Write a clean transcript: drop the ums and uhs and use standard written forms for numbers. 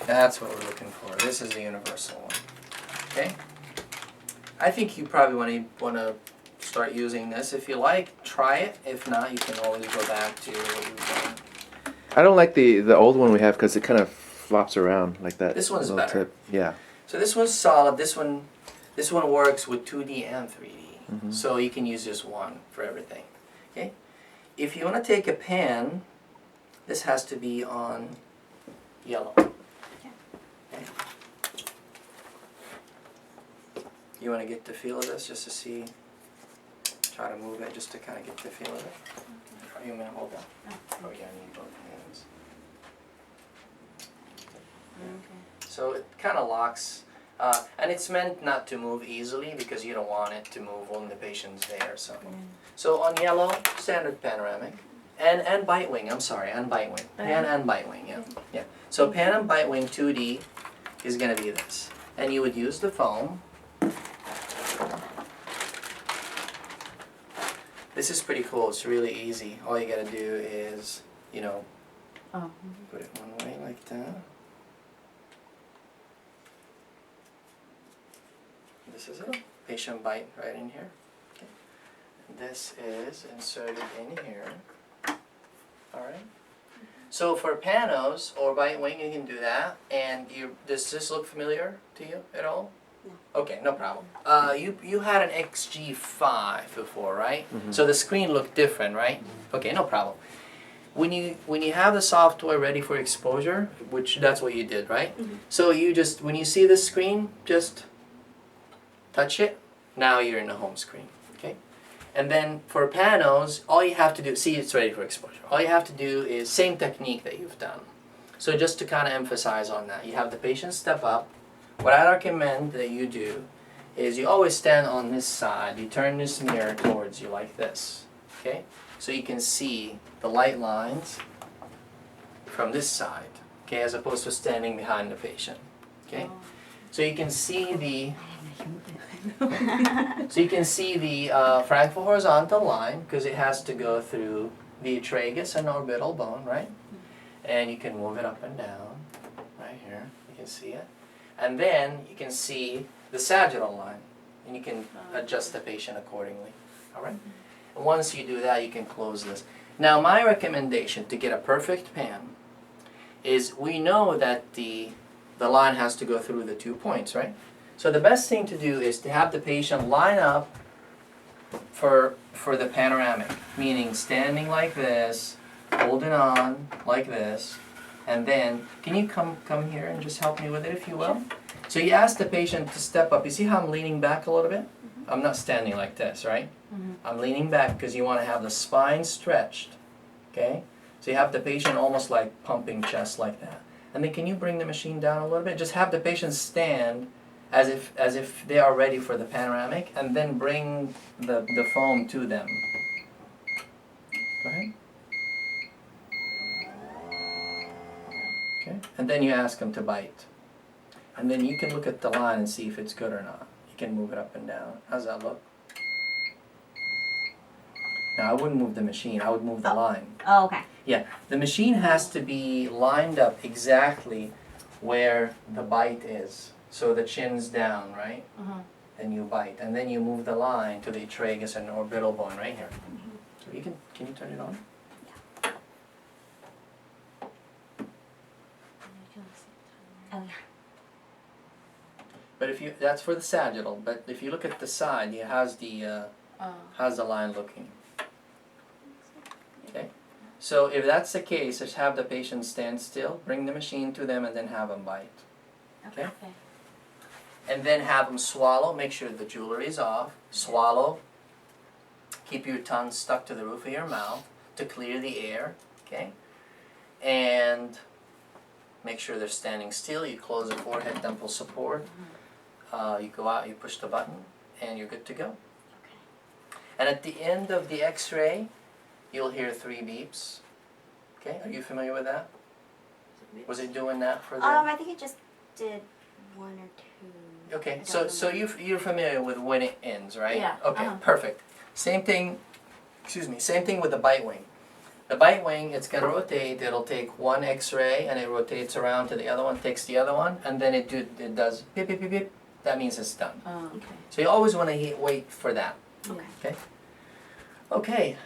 That's what we're looking for. This is the universal one. Okay? I think you probably want to start using this. If you like, try it. If not, you can always go back to what you've done. I don't like the old one we have because it kind of flops around like that. This one's little better. tip. Yeah. So this one's solid. This one works with 2D and 3D. Mm-hmm. So you can use just one for everything. Okay? If you want to take a pan, this has to be on yellow. Okay? You want to get the feel of this just to see, try to move it just to kind of get the feel of it. Okay. You want to hold that? Oh yeah, I need both hands. Okay. So it kind of locks, and it's meant not to move easily because you don't want it to move when the patient's there. So on yellow, standard panoramic, and bite wing. I'm sorry, and bite wing. Pan and bite wing. Yeah, yeah. So pan and bite wing 2D is going to be this, and you would use the foam. This is pretty cool. It's really easy. All you got to do is, you know, put it one way like that. This is it. Patient bite right in here. Okay. This is inserted in here. Alright. So for panos or bite wing, you can do that. And does this look familiar to you at all? No. Okay, no problem. You had an XG5 before, right? Mm-hmm. So the screen looked different, right? Okay, no problem. When you have the software ready for exposure, which that's what you did, right? Mm-hmm. So you just, when you see the screen, just touch it. Now you're in the home screen, okay? And then for panos, all you have to do, see it's ready for exposure. All you have to do is same technique that you've done. So just to kind of emphasize on that, you have the patient step up. What I recommend that you do is you always stand on this side. You turn this mirror towards you like this, okay? So you can see the light lines from this side, okay, as opposed to standing behind the patient, okay? So you can see the Frankfurt horizontal line because it has to go through the tragus and orbital bone, right? And you can move it up and down, right here. You can see it, and then you can see the sagittal line, and you can adjust the patient accordingly. All right. And once you do that, you can close this. Now, my recommendation to get a perfect pan is we know that the line has to go through the 2 points, right? So the best thing to do is to have the patient line up for the panoramic, meaning standing like this, holding on like this, and then, can you come here and just help me with it if you will? So you ask the patient to step up. You see how I'm leaning back a little bit? Mm-hmm. I'm not standing like this, right? Mm-hmm. I'm leaning back because you want to have the spine stretched, okay? So you have the patient almost like pumping chest like that. And then can you bring the machine down a little bit? Just have the patient stand as if they are ready for the panoramic, and then bring the foam to them. Go ahead. Okay. And then you ask them to bite. And then you can look at the line and see if it's good or not. You can move it up and down. How's that look? Now I wouldn't move the machine, I would move the line. Oh, okay. Yeah, the machine has to be lined up exactly where the bite is. So the chin's down, right? Then you bite, and then you move the line to the tragus and orbital bone right here. So you can you turn it on? Oh, yeah. But that's for the sagittal. But if you look at the side, how's the line looking? Okay. So if that's the case, just have the patient stand still, bring the machine to them, and then have them bite. Okay. And then have them swallow. Make sure the jewelry is off. Swallow. Keep your tongue stuck to the roof of your mouth to clear the air. Okay. And make sure they're standing still. You close the forehead temple support. You go out, you push the button, and you're good to go. Okay. And at the end of the X-ray, you'll hear 3 beeps. Okay, are you familiar with that? Was it doing that for the? I think it just did 1 or 2. Okay, so you're familiar with when it ends, right? Yeah. Okay, perfect. Same thing. Excuse me. Same thing with the bite wing. The bite wing, it's gonna rotate. It'll take one X-ray and it rotates around to the other one, takes the other one, and then it does beep beep beep beep. That means it's done. Oh, okay. So you always want to wait for that. Okay. Okay. Okay.